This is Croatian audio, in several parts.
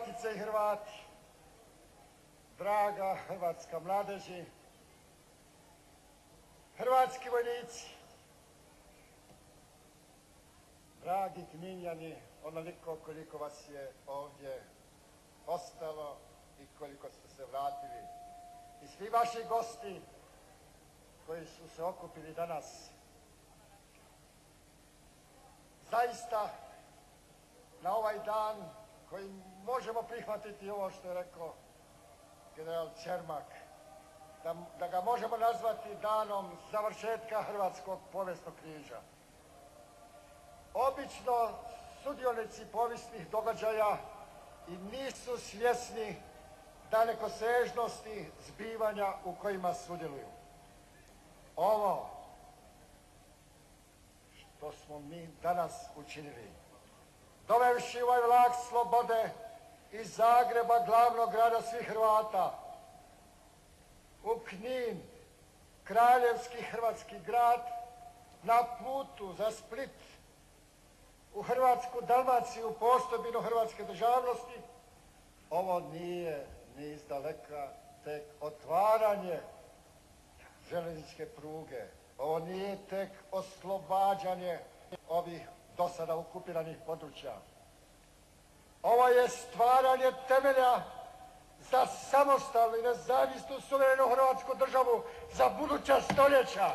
Hrvatice i Hrvati, draga hrvatska mladeži, hrvatski vojnici, dragi Kninjani, onoliko koliko vas je ovdje ostalo i koliko ste se vratili, i svi vaši gosti koji su se okupili danas. Zaista, na ovaj dan koji možemo prihvatiti ovo što je rekao general Čermak, da ga možemo nazvati danom završetka Hrvatskog povijesnog križa. Obično sudionici povijesnih događaja i nisu svjesni dalekosežnosti zbivanja u kojima sudjeluju. Ovo što smo mi danas učinili, dovevši ovaj vlak slobode iz Zagreba, glavnog grada svih Hrvata, u Knin, kraljevski hrvatski grad, na putu za Split, u Hrvatsku Dalmaciju, postojbinu hrvatske državnosti, ovo nije ni izdaleka tek otvaranje željezničke pruge. Ovo nije tek oslobađanje ovih do sada okupiranih područja. Ovo je stvaranje temelja za samostalnu i nezavisnu suverenu hrvatsku državu za buduća stoljeća.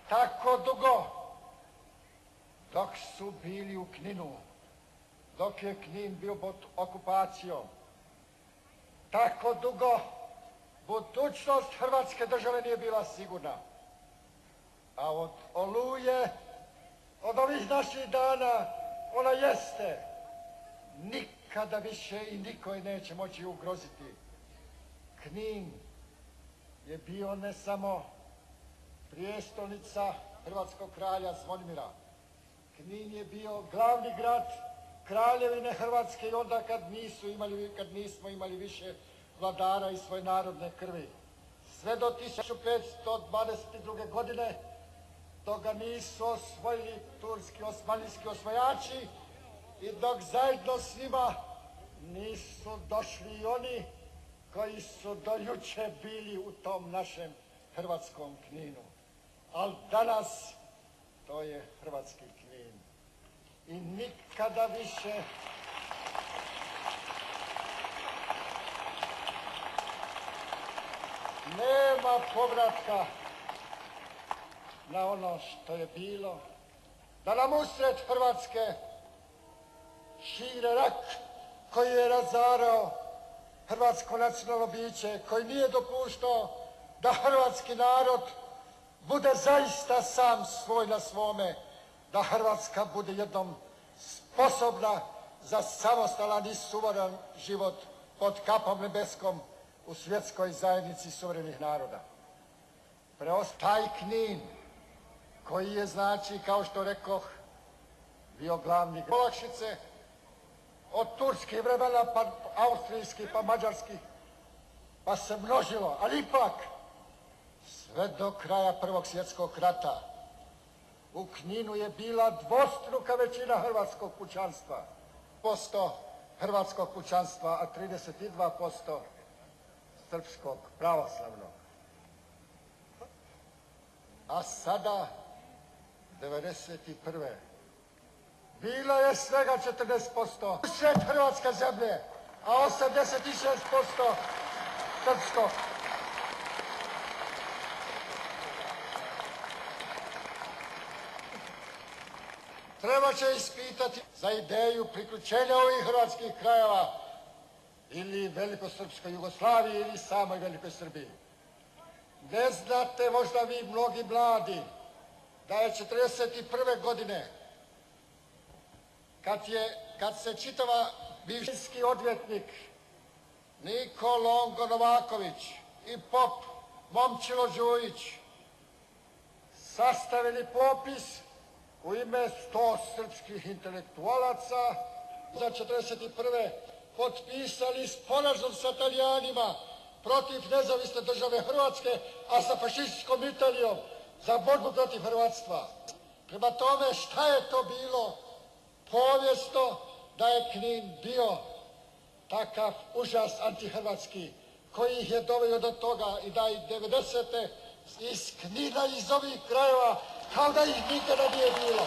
Tako dugo dok su bili u Kninu, dok je Knin bio pod okupacijom, tako dugo budućnost Hrvatske države nije bila sigurna. A od Oluje, od ovih naših dana, ona jeste. Nikada više i niko je neće moći ugroziti. Knin je bio ne samo prijestolnica hrvatskog kralja Zvonimira. Knin je bio glavni grad kraljevine Hrvatske i onda kad nismo imali više vladara i svoje narodne krvi. Sve do 1522. godine, dok ga nisu osvojili turski osmanlijski osvajači i dok zajedno s njima nisu došli i oni koji su do juče bili u tom našem hrvatskom Kninu. Ali danas to je hrvatski Knin. I nikada više nema povratka na ono što je bilo. Da nam usred Hrvatske šire rak koji je razarao hrvatsko nacionalno biće, koji nije dopuštao da hrvatski narod bude zaista sam svoj na svome, da Hrvatska bude jednom sposobna za samostalan i suveren život pod kapom nebeskom u svjetskoj zajednici suverenih naroda. Taj Knin, koji je, znači, kao što rekoh, bio glavni olakšice od turskih vremena, pa austrijskih, pa mađarskih, pa se množilo, ali ipak sve do kraja Prvog svjetskog rata u Kninu je bila dvostruka većina hrvatskog pučanstva, posto hrvatskog pučanstva, a 32% srpskog pravoslavnog. A sada, 1991. bilo je svega 40% sred hrvatske zemlje, a 86% srpskog. Treba će ispitati za ideju priključenja ovih hrvatskih krajeva ili velikosrpskoj Jugoslaviji ili samoj Velikoj Srbiji. Ne znate možda vi mnogi mladi da je 1941. godine kad se čitava bivši odvjetnik Niko Longo Novaković i pop Momčilo Đujić sastavili popis u ime 100 srpskih intelektualaca za 1941. potpisali sporazum sa Talijanima protiv nezavisne države Hrvatske, a sa fašističkom Italijom za borbu protiv hrvatstva. Prema tome, šta je to bilo povijesno da je Knin bio takav užas antihrvatski koji ih je doveo do toga i da ih 90. iz Knina, iz ovih krajeva, kao da ih nikada nije bilo.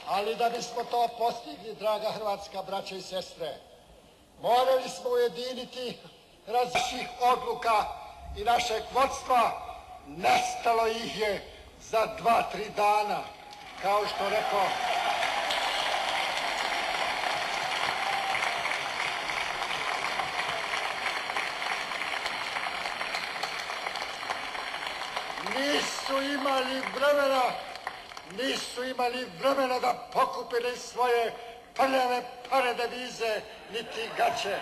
Ali da bismo to postigli, draga hrvatska braćo i sestre, morali smo ujediniti različitih odluka i našeg vodstva. Nestalo ih je za 2-3 dana, kao što rekao. Nisu imali vremena da pokupili svoje prljave pare devize, niti gaće.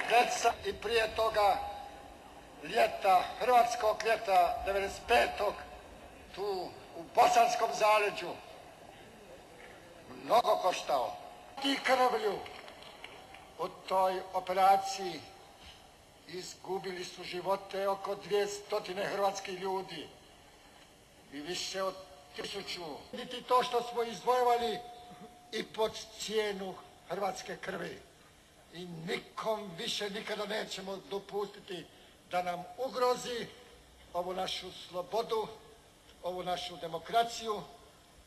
Već i prije toga ljeta, hrvatskog ljeta 95. tu u Bosanskom zaleđu mnogo koštao. I krvlju u toj operaciji izgubili su živote oko 200 hrvatskih ljudi i više od 1000. Niti to što smo izvojevali i pod cijenu hrvatske krvi. I nikom više nikada nećemo dopustiti da nam ugrozi ovu našu slobodu, ovu našu demokraciju,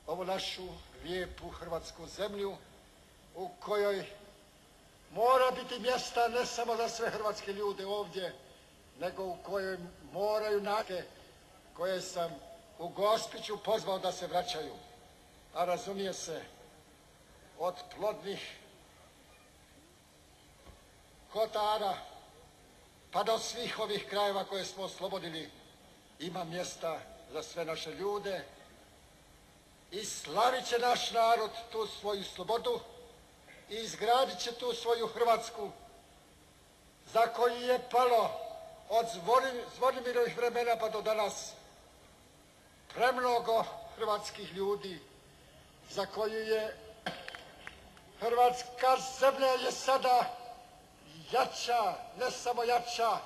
ovu našu lijepu hrvatsku zemlju u kojoj mora biti mjesta ne samo za sve hrvatske ljude ovdje, nego u kojoj moraju nake koje sam u Gospiću pozvao da se vraćaju. A razumije se, od plodnih Kotara pa do svih ovih krajeva koje smo oslobodili ima mjesta za sve naše ljude i slavit će naš narod tu svoju slobodu i izgradit će tu svoju Hrvatsku za koju je palo od Zvonimirovih vremena pa do danas premnogo hrvatskih ljudi, za koju je hrvatska zemlja je sada jača, ne samo jača,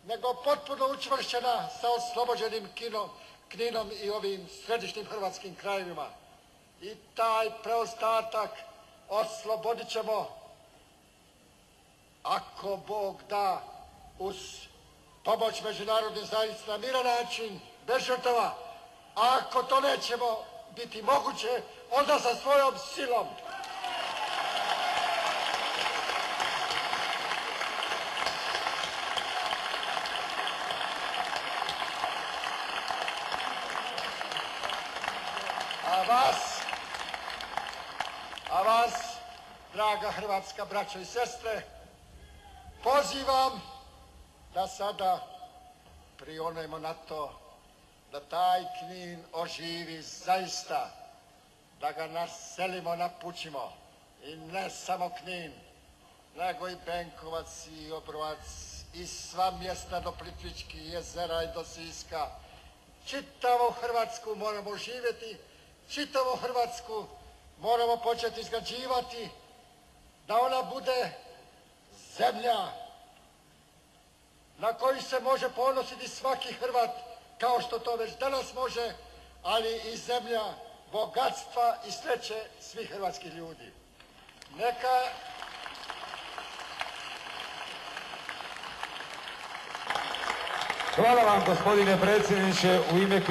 nego potpuno učvršćena sa oslobođenim Kninom i ovim središnjim hrvatskim krajevima. I taj preostatak oslobodit ćemo, ako Bog da, uz pomoć međunarodne zajednice na miran način, bez žrtava. A ako to nećemo biti moguće, onda sa svojom silom. A vas, draga hrvatska braćo i sestre, pozivam da sada prionemo na to da taj Knin oživi zaista, da ga naselimo, napućimo. I ne samo Knin, nego i Benkovac i Obrovac i sva mjesta do Plitvičkih jezera i do Siska. Čitavu Hrvatsku moramo živjeti, čitavu Hrvatsku moramo početi izgrađivati, da ona bude zemlja na koju se može ponositi svaki Hrvat, kao što to već danas može, ali i zemlja bogatstva i sreće svih hrvatskih ljudi. Neka... Hvala vam, gospodine predsjedniče, u ime